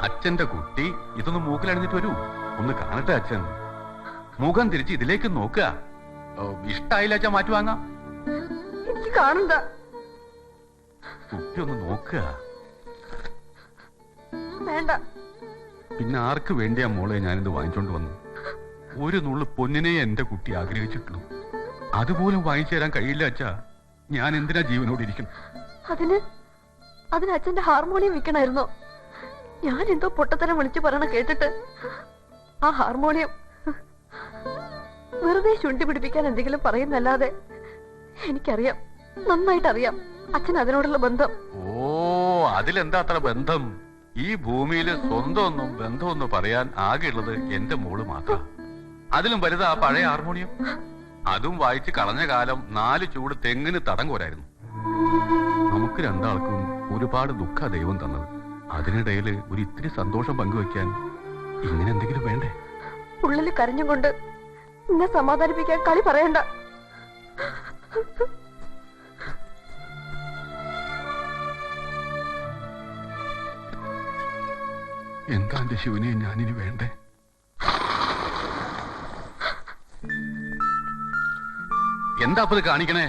അച്ഛന്റെ കുട്ടി ഇതൊന്ന് മൂക്കിലണിഞ്ഞിട്ട് വരൂ, ഒന്ന് കാണട്ടെ അച്ഛൻ. മുഖം തിരിച്ച് ഇതിലേക്ക് നോക്കുക. ഇഷ്ടായില്ല അച്ഛൻ മാറ്റി വാങ്ങാം. എനിക്ക് കാണണ്ട. കുട്ടി ഒന്ന് നോക്കുക. വേണ്ട. പിന്നെ ആർക്ക് വേണ്ടിയാ മോളെ ഞാനിത് വാങ്ങിച്ചോണ്ട് വന്നു? ഒരു നുള്ളു പൊന്നിനെ എന്റെ കുട്ടി ആഗ്രഹിച്ചിട്ടുള്ളൂ. അതുപോലും വാങ്ങിച്ചു തരാൻ കഴിയില്ല അച്ഛാ. ഞാൻ എന്തിനാ ജീവനോട് ഇരിക്കണം? അതിന് അച്ഛന്റെ ഹാർമോണിയം വിൽക്കണമായിരുന്നോ? ഞാൻ എന്തോ പൊട്ടത്തരം വിളിച്ചു പറയണ കേട്ടിട്ട് ആ ഹാർമോണിയം വെറുതെ ചുണ്ടി പിടിപ്പിക്കാൻ എന്തെങ്കിലും പറയുന്നല്ലാതെ എനിക്കറിയാം, നന്നായിട്ടറിയാം അച്ഛൻ അതിനോടുള്ള ബന്ധം. ഓ, അതിലെന്താ അത്ര ബന്ധം? ഈ ഭൂമിയിൽ സ്വന്തമൊന്നും ബന്ധമൊന്നും പറയാൻ ആകെയുള്ളത് എന്റെ മോള് മാത്രം. അതിലും വലുതാ ആ പഴയ ഹാർമോണിയം. അതും വായിച്ച് കളഞ്ഞ കാലം 4 ചൂട് തെങ്ങിന് തടം കോരായിരുന്നു. നമുക്ക് രണ്ടാൾക്കും ഒരുപാട് ദുഃഖ ദൈവം തന്നത്. അതിനിടയിൽ ഒരു ഇത്തിരി സന്തോഷം പങ്കുവെക്കാൻ ഇങ്ങനെ എന്തെങ്കിലും വേണ്ടേ? ഉള്ളിൽ കരഞ്ഞും കൊണ്ട് എന്നെ സമാധാനിപ്പിക്കാൻ കളി പറയണ്ട. എന്താ എന്റെ ശിവനെ ഞാനിനി വേണ്ടേ? എന്താ അപ്പത് കാണിക്കണേ?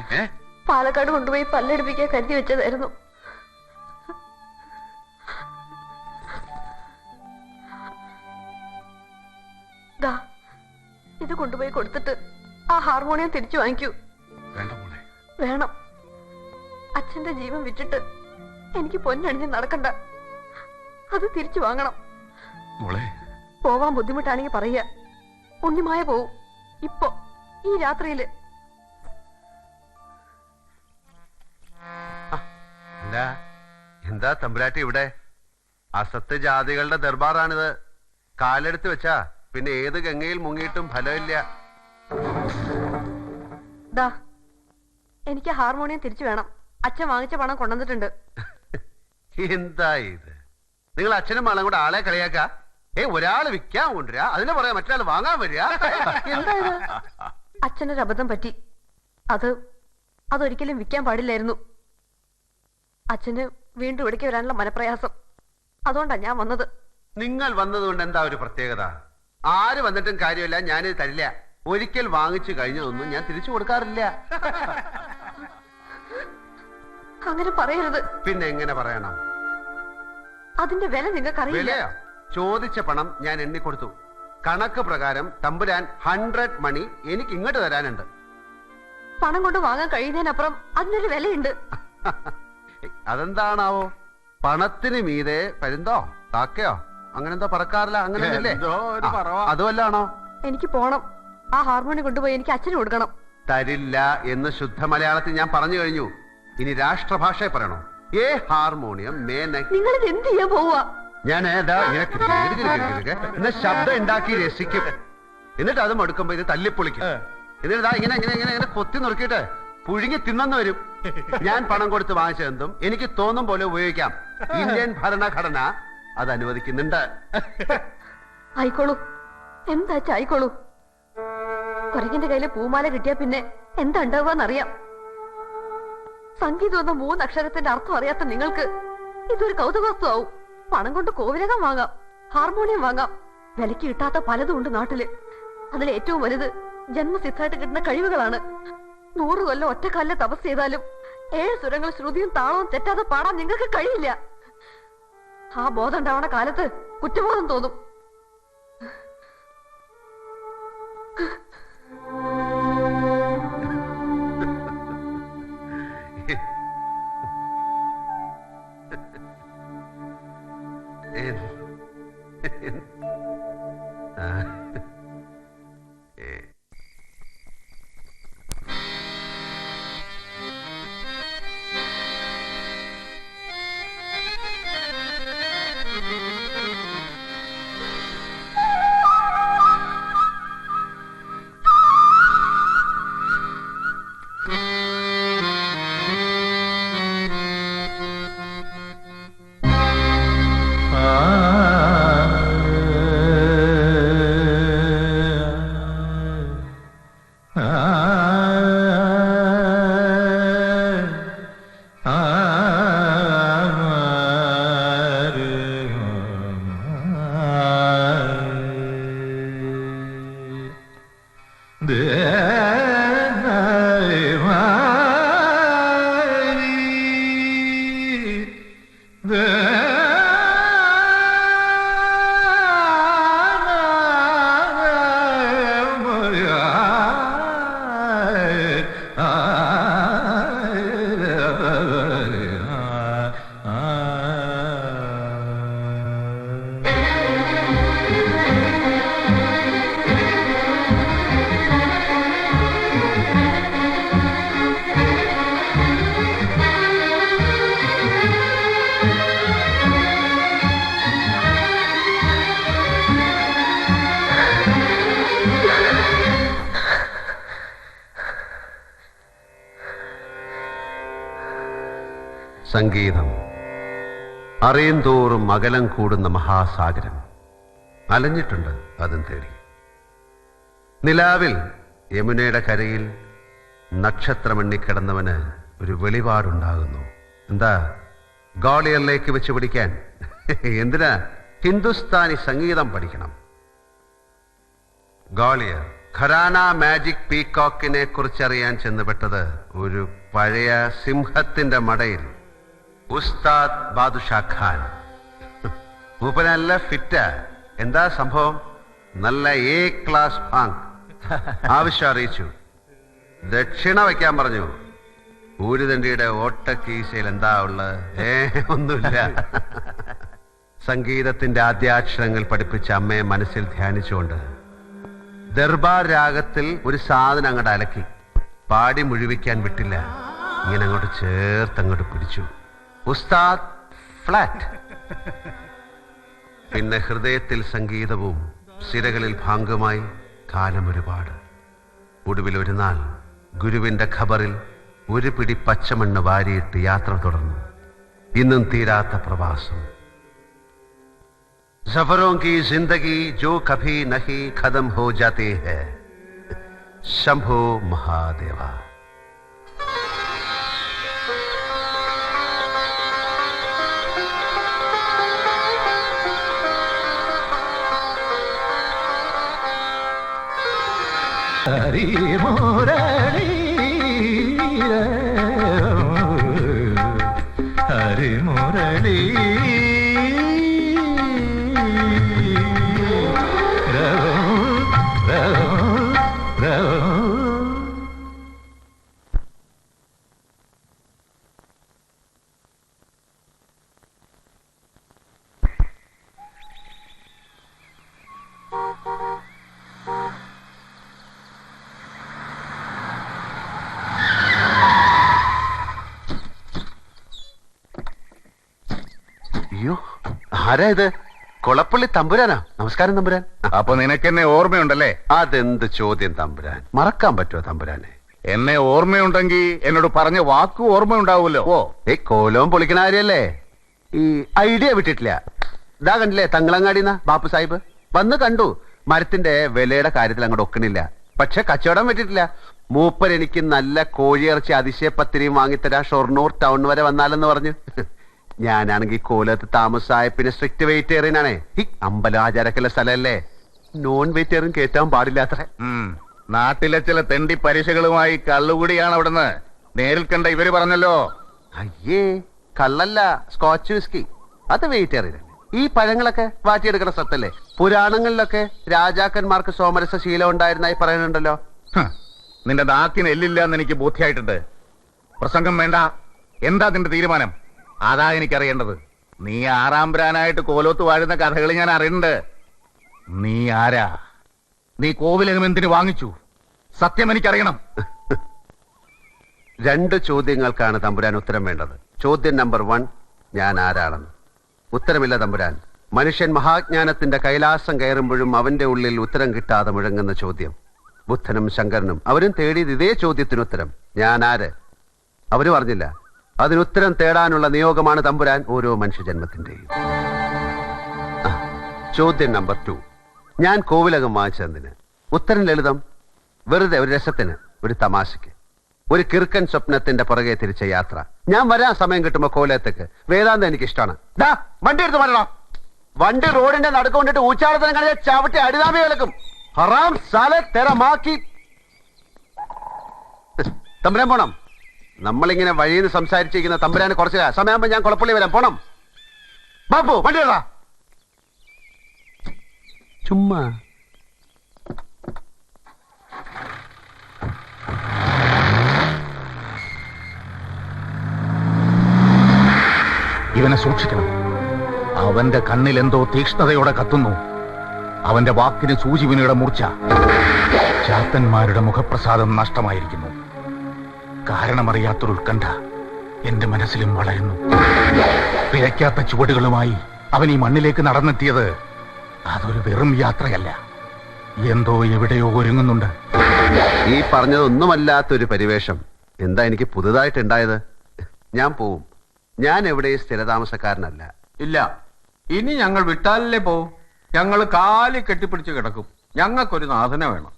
പാലക്കാട് കൊണ്ടുപോയി പല്ലെടുപ്പിക്കാൻ കരുതി വെച്ചതായിരുന്നു. ഇത് കൊണ്ടുപോയി കൊടുത്തിട്ട് ആ ഹാർമോണിയം തിരിച്ചു വാങ്ങിക്കൂ. വേണം. അച്ഛന്റെ ജീവൻ വിറ്റിട്ട് എനിക്ക് പൊന്നണിഞ്ഞ് നടക്കണ്ട. അത് തിരിച്ചു വാങ്ങണം. പോവാൻ ബുദ്ധിമുട്ടാണെങ്കിൽ പറയുക. ഉണ്ണിമായ പോവും. ഇപ്പൊ ഈ രാത്രിയില്. എന്താ തമ്പുരാട്ടി ഇവിടെ? അസത്ത് ജാതികളുടെ ദർബാറാണിത്. കാലെടുത്ത് വെച്ചാ പിന്നെ ഏത് ഗംഗയിൽ മുങ്ങിയിട്ടും ഫലമില്ല. എനിക്ക് ഹാർമോണിയം തിരിച്ചു വേണം. അച്ഛൻ വാങ്ങിച്ച പണം കൊണ്ടുവന്നിട്ടുണ്ട്. എന്താ ഇത്? നിങ്ങൾ അച്ഛനും മകളും കൂടെ ആളെ കളിയാക്ക? ഒരാള് വിൽക്കാൻ കൊണ്ടുവരാ, അതിനെ പറയാ മറ്റൊരാൾ വാങ്ങാൻ വരിക. എന്താ ഇത്? അച്ഛനൊരു അബദ്ധം പറ്റി. അതൊരിക്കലും വിൽക്കാൻ പാടില്ലായിരുന്നു. അച്ഛന് വീണ്ടും ഇവിടേക്ക് വരാനുള്ള മനപ്രയാസം. അതുകൊണ്ടാ ഞാൻ വന്നത്. നിങ്ങൾ വന്നതുകൊണ്ട് എന്താ ഒരു പ്രത്യേകത? ആര് വന്നിട്ടും കാര്യമില്ല, ഞാനിത് തരില്ല. ഒരിക്കൽ വാങ്ങിച്ചു കഴിഞ്ഞതൊന്നും ഞാൻ തിരിച്ചു കൊടുക്കാറില്ല. അങ്ങനെ പറയരുത്. പിന്നെ എങ്ങനെ പറയണം? അതിന്റെ വില നിങ്ങൾക്കറിയില്ല. ചോദിച്ച പണം ഞാൻ എണ്ണിക്കൊടുത്തു. കണക്ക് പ്രകാരം തമ്പുരാൻ 100 മണി എനിക്ക് ഇങ്ങോട്ട് തരാനുണ്ട്. പണം കൊണ്ട് വാങ്ങാൻ കഴിയുന്നതിനപ്പുറം അതിനൊരു വിലയുണ്ട്. അതെന്താണാവോ? പണത്തിന് മീതെ പരുന്തോ കാക്കയോ അങ്ങനെന്തോ പറക്കാറില്ല, അങ്ങനെ അതുമല്ലാണോ? എനിക്ക് പോണം. ആ ഹാർമോണി കൊണ്ടുപോയി എനിക്ക് അച്ഛന് കൊടുക്കണം. തരില്ല എന്ന് ശുദ്ധ മലയാളത്തിൽ ഞാൻ പറഞ്ഞു കഴിഞ്ഞു. ഇനി രാഷ്ട്രഭാഷയെ പറയണോ? ഹാർമോണിയം നിങ്ങൾ ഇത് എന്ത് ചെയ്യാൻ പോവാ? ഞാൻ ശബ്ദം ഉണ്ടാക്കി രസിക്കും. എന്നിട്ട് അത് മടുക്കുമ്പോ ഇത് തല്ലിപ്പൊളിക്കും. എന്നിട്ട് ഇങ്ങനെ ഇങ്ങനെ ഇങ്ങനെ ഇങ്ങനെ കൊത്തി നുറുക്കിയിട്ട് പുഴുങ്ങി തിന്നെന്ന് വരും. ഞാൻ പണം കൊടുത്ത് വാങ്ങിച്ചതെന്തും എനിക്ക് തോന്നും പോലെ ഉപയോഗിക്കാം. ഇന്ത്യൻ ഭരണഘടന അത് അനുവദിക്കുന്നുണ്ട്. ആയിക്കോളൂ, എന്താ ആയിക്കോളൂ. കുരങ്ങിന്റെ കയ്യില് പൂമാല കിട്ടിയാ പിന്നെ എന്താ ഉണ്ടാവുകയെന്നറിയാം. സംഗീതം എന്ന 3 അക്ഷരത്തിന്റെ അർത്ഥം അറിയാത്ത നിങ്ങൾക്ക് ഇതൊരു കൗതുകവസ്തു ആവും. പണം കൊണ്ട് കോവിലകം വാങ്ങാം, ഹാർമോണിയം വാങ്ങാം. വിലക്ക് കിട്ടാത്ത പലതും ഉണ്ട് നാട്ടില്. അതിൽ ഏറ്റവും വലുത് ജന്മസിദ്ധമായിട്ട് കിട്ടുന്ന കഴിവുകളാണ്. 100 കൊല്ലം ഒറ്റക്കാലിലെ തപസ് ചെയ്താലും 7 സ്വരങ്ങൾ ശ്രുതിയും താളവും തെറ്റാതെ പാടാൻ നിങ്ങൾക്ക് കഴിയില്ല. ആ ബോധം ഉണ്ടാവണ കാലത്ത് കുറ്റബോധം തോന്നും. സംഗീതം അറിയുന്തോറും അകലം കൂടുന്ന മഹാസാഗരം. അലഞ്ഞിട്ടുണ്ട് അതും തേടി. നിലാവിൽ യമുനയുടെ കരയിൽ നക്ഷത്രമെണ്ണിക്കിടന്നവന് ഒരു വെളിപാടുണ്ടാകുന്നു. എന്താ ഗ്വാളിയറിലേക്ക് വെച്ച് പിടിക്കാൻ? എന്തിനാ? ഹിന്ദുസ്ഥാനി സംഗീതം പഠിക്കണം. ഗ്വാളിയർ ഖരാന മാജിക് പീകോക്കിനെ കുറിച്ചറിയാൻ ചെന്നുപെട്ടത് ഒരു പഴയ സിംഹത്തിന്റെ മടയിൽ. ഉസ്താദ് ബാദുഷാ ഖാൻ. മൂപ്പ നല്ല ഫിറ്റാ. എന്താ സംഭവം? നല്ല എ ക്ലാസ് ഭാങ്. ആവശ്യം അറിയിച്ചു. ദക്ഷിണ വയ്ക്കാൻ പറഞ്ഞു. ഊരുതണ്ടിയുടെ ഓട്ടക്കീശയിൽ എന്താ ഉള്ളത്? ഒന്നുമില്ല. സംഗീതത്തിന്റെ ആദ്യാക്ഷരങ്ങൾ പഠിപ്പിച്ച അമ്മയെ മനസ്സിൽ ധ്യാനിച്ചുകൊണ്ട് ദർബാർ രാഗത്തിൽ ഒരു സാധനം അങ്ങോട്ട് അലക്കി. പാടി മുഴുവിക്കാൻ വിട്ടില്ല. ഇങ്ങനെ അങ്ങോട്ട് ചേർത്തങ്ങോട്ട് പിടിച്ചു. ഉസ്താദ് ഫ്ലാറ്റ്. പിന്നെ ഹൃദയത്തിൽ സംഗീതവും സിരകളിൽ ഭാംഗമായി കാലം ഒരുപാട്. ഒടുവിൽ ഒരു നാൾ ഗുരുവിന്റെ ഖബറിൽ ഒരു പിടി പച്ചമണ്ണ് വാരിയിട്ട് യാത്ര തുടർന്നു. ഇന്നും തീരാത്ത പ്രവാസം. സഫറോं की जिंदगी जो कभी नहीं खत्म हो जाती है. शंभो महादेवा. ഹരി മുരളി ഹരി മുരളി അയ്യോ, ആരാ ഇത്? കൊളപ്പള്ളി തമ്പുരാനാ. നമസ്കാരം തമ്പുരാൻ. അപ്പൊ നിനക്കെന്നെ ഓർമ്മയുണ്ടല്ലേ? അതെന്ത് ചോദ്യം തമ്പുരാൻ? മറക്കാൻ പറ്റുമോ തമ്പുരാനെ? എന്നെ ഓർമ്മയുണ്ടെങ്കിൽ എന്നോട് പറഞ്ഞ വാക്ക് ഓർമ്മയുണ്ടാവുമല്ലോ. ഓ, കോലവും പൊളിക്കണ കാര്യല്ലേ? ഈ ഐഡിയ വിട്ടിട്ടില്ല. ഇതാ കണ്ടില്ലേ തങ്ങളങ്ങാടിന്ന ബാപ്പു സാഹിബ് വന്ന് കണ്ടു. മരത്തിന്റെ വിലയുടെ കാര്യത്തിൽ അങ്ങോട്ട് ഒക്കണില്ല. പക്ഷെ കച്ചവടം പറ്റിയിട്ടില്ല. മൂപ്പർ എനിക്ക് നല്ല കോഴിയിറച്ചി അതിശയപ്പത്തിരിയും വാങ്ങിത്തരാ, ഷൊർണൂർ ടൗൺ വരെ വന്നാലെന്ന് പറഞ്ഞു. ഞാനാണെങ്കിൽ കോലത്ത് താമസായ പിന്നെ സ്ട്രിക്റ്റ് വെജിറ്റേറിയനാണേ. ഈ അമ്പലം ആചാരക്കുള്ള സ്ഥലമല്ലേ, നോൺ വെജിറ്റേറിയൻ കയറ്റാൻ പാടില്ലാത്ര. നാട്ടിലെ ചില തെണ്ടി പരീക്ഷകളുമായി കള്ളുകൂടിയാണ് അവിടുന്ന് നേരിൽ കണ്ട ഇവര് പറഞ്ഞല്ലോ. അയ്യേ, കള്ളല്ല, സ്കോച്ച് വിസ്കി. അത് വെജിറ്റേറിയൻ. ഈ പഴങ്ങളൊക്കെ വാറ്റിയെടുക്കുന്ന സ്ഥലത്തല്ലേ. പുരാണങ്ങളിലൊക്കെ രാജാക്കന്മാർക്ക് സോമരസ ശീലം ഉണ്ടായിരുന്നായി പറയുന്നുണ്ടല്ലോ. നിന്റെ നാക്കിന് എല്ലില്ല എന്ന് എനിക്ക് ബോധ്യമായിട്ടുണ്ട്. പ്രസംഗം വേണ്ട. എന്താ നിന്റെ തീരുമാനം? അതാ എനിക്കറിയേണ്ടത്. നീ ആറാംബ്രാനായിട്ട് കോലോത്ത് വാഴുന്ന കഥകൾ ഞാൻ അറിയുന്നുണ്ട്. നീ ആരാ? നീ കോവിലകം എന്തിനു വാങ്ങിച്ചു? സത്യം എനിക്കറിയണം. 2 ചോദ്യങ്ങൾക്കാണ് തമ്പുരാൻ ഉത്തരം വേണ്ടത്. ചോദ്യം നമ്പർ 1, ഞാൻ ആരാണെന്ന്. ഉത്തരമില്ല തമ്പുരാൻ. മനുഷ്യൻ മഹാജ്ഞാനത്തിന്റെ കൈലാസം കയറുമ്പോഴും അവന്റെ ഉള്ളിൽ ഉത്തരം കിട്ടാതെ മുഴങ്ങുന്ന ചോദ്യം. ബുദ്ധനും ശങ്കരനും അവരും തേടിയത് ഇതേ ചോദ്യത്തിന് ഉത്തരം. ഞാൻ ആര്? അവര് പറഞ്ഞില്ല. അതിനുത്തരം തേടാനുള്ള നിയോഗമാണ് തമ്പുരാൻ ഓരോ മനുഷ്യജന്മത്തിന്റെയും. ചോദ്യം നമ്പർ 2, ഞാൻ കോവിലകം വാങ്ങിച്ചതിന്. ഉത്തരം ലളിതം. വെറുതെ ഒരു രസത്തിന്, ഒരു തമാശക്ക്, ഒരു കിറുക്കൻ സ്വപ്നത്തിന്റെ പുറകെ തിരിച്ച യാത്ര. ഞാൻ വരാൻ സമയം കിട്ടുമ്പോ കോലത്തേക്ക്. വേദാന്തം എനിക്ക് ഇഷ്ടമാണ്. വണ്ടി എടുത്ത് വരണം. വണ്ടി റോഡിന്റെ നടുക്കൊണ്ടിട്ട് ഊച്ചാളത്തിനും കളിച്ച ചവിട്ടി അടിതാമി കിടക്കും. ഹറാം സാലെ തെരമാക്കി തമ്പുരാൻ പോണം. നമ്മളിങ്ങനെ വഴിയിൽ നിന്ന് സംസാരിച്ചിരിക്കുന്ന തമ്പുരാന് കുറച്ച് സമയമാകുമ്പോ ഞാൻ കുളപ്പള്ളി വരാം. പോണം. ബാബു വണ്ടി ഇടാ. ചുമ്മാ ഇവനെ സൂക്ഷിക്കണം. അവന്റെ കണ്ണിൽ എന്തോ തീക്ഷ്ണതയോടെ കത്തുന്നു. അവന്റെ വാക്കിന് സൂചിവിനിയുടെ മൂർച്ച. ചാത്തന്മാരുടെ മുഖപ്രസാദം നഷ്ടമായിരിക്കുന്നു. കാരണമറിയാത്തൊരു ഉത്കണ്ഠ എന്റെ മനസ്സിലും വളരുന്നു. പിഴയ്ക്കാത്ത ചുവടുകളുമായി അവൻ ഈ മണ്ണിലേക്ക് നടന്നെത്തിയത് അതൊരു വെറും യാത്രയല്ല. എന്തോ എവിടെയോ ഒരുങ്ങുന്നുണ്ട്. ഈ പറഞ്ഞതൊന്നുമല്ലാത്തൊരു പരിവേഷം എന്താ എനിക്ക് പുതുതായിട്ടുണ്ടായത്? ഞാൻ പോവും. ഞാൻ എവിടെയും സ്ഥിരതാമസക്കാരനല്ല. ഇല്ല, ഇനി ഞങ്ങൾ വിട്ടാലല്ലേ പോവും. ഞങ്ങൾ കാലി കെട്ടിപ്പിടിച്ച് കിടക്കും. ഞങ്ങൾക്കൊരു നാഥന വേണം.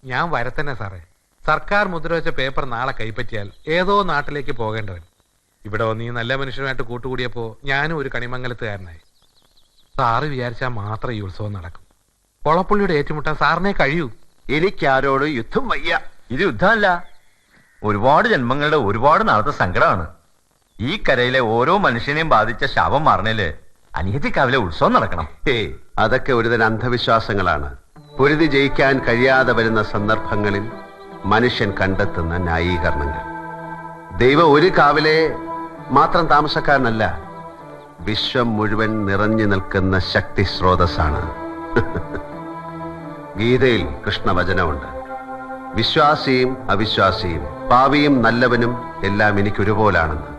ഞാൻ വരത്തന്നെ സാറേ. സർക്കാർ മുദ്ര വെച്ച പേപ്പർ നാളെ കൈപ്പറ്റിയാൽ ഏതോ നാട്ടിലേക്ക് പോകേണ്ടവൻ ഇവിടെ വന്ന് ഈ നല്ല മനുഷ്യനുമായിട്ട് കൂട്ടുകൂടിയപ്പോ ഞാനും ഒരു കണിമംഗലത്തുകാരനായി. സാറ് വിചാരിച്ചാൽ മാത്രം ഈ ഉത്സവം നടക്കും. കൊളപ്പുള്ളിയുടെ ഏറ്റുമുട്ടാൻ സാറിനെ കഴിയൂ. എനിക്കാരോട് യുദ്ധം വയ്യ. ഇത് യുദ്ധമല്ല, ഒരുപാട് ജന്മങ്ങളുടെ ഒരുപാട് നാളത്തെ സങ്കടമാണ്. ഈ കരയിലെ ഓരോ മനുഷ്യനെയും ബാധിച്ച ശാപം മാറണേല് അനിയത്തിക്കാവിലെ ഉത്സവം നടക്കണം. അതൊക്കെ ഒരുതരം അന്ധവിശ്വാസങ്ങളാണ്. പൊരുതി ജയിക്കാൻ കഴിയാതെ വരുന്ന സന്ദർഭങ്ങളിൽ മനുഷ്യൻ കണ്ടെത്തുന്ന ന്യായീകരണങ്ങൾ. ദൈവം ഒരു കാവിലെ മാത്രം താമസക്കാരനല്ല, വിശ്വം മുഴുവൻ നിറഞ്ഞു നിൽക്കുന്ന ശക്തി സ്രോതസ്സാണ്. ഗീതയിൽ കൃഷ്ണവചനമുണ്ട്, വിശ്വാസിയും അവിശ്വാസിയും പാപിയും നല്ലവനും എല്ലാം എനിക്കൊരുപോലാണെന്ന്.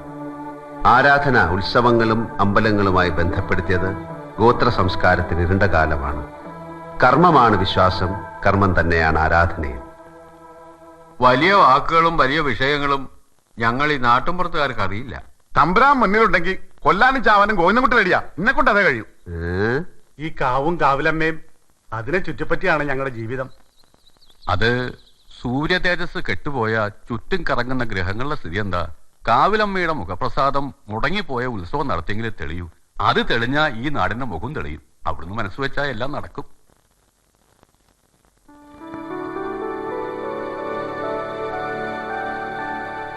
ആരാധന ഉത്സവങ്ങളും അമ്പലങ്ങളുമായി ബന്ധപ്പെടുത്തിയത് ഗോത്ര സംസ്കാരത്തിന് ഇരുണ്ട കാലമാണ്. കർമ്മമാണ് വിശ്വാസം, കർമ്മം തന്നെയാണ് ആരാധനയും. വലിയ വാക്കുകളും വലിയ വിഷയങ്ങളും ഞങ്ങൾ ഈ നാട്ടുമ്പുറത്തുകാർക്ക് അറിയില്ല. തമ്പുരാൻ മുന്നിലുണ്ടെങ്കിൽ കൊല്ലാനും ചാവാനും ഗോവിന്ദൻകുട്ടി റെഡിയാ. എന്നെ കൊണ്ട് അതേ കഴിയും. ഈ കാവും കാവിലമ്മയും അതിനെ ചുറ്റിപ്പറ്റിയാണ് ഞങ്ങളുടെ ജീവിതം. അത് സൂര്യ തേജസ് കെട്ടുപോയ ചുറ്റും കറങ്ങുന്ന ഗ്രഹങ്ങളുടെ സ്ഥിതി എന്താ? കാവിലമ്മയുടെ മുഖപ്രസാദം മുടങ്ങിപ്പോയ ഉത്സവം നടത്തിയെങ്കിലേ തെളിയൂ. അത് തെളിഞ്ഞാ ഈ നാടിന്റെ മുഖം തെളിയും. അവിടുന്ന് മനസ്സ് വെച്ചാൽ എല്ലാം നടക്കും.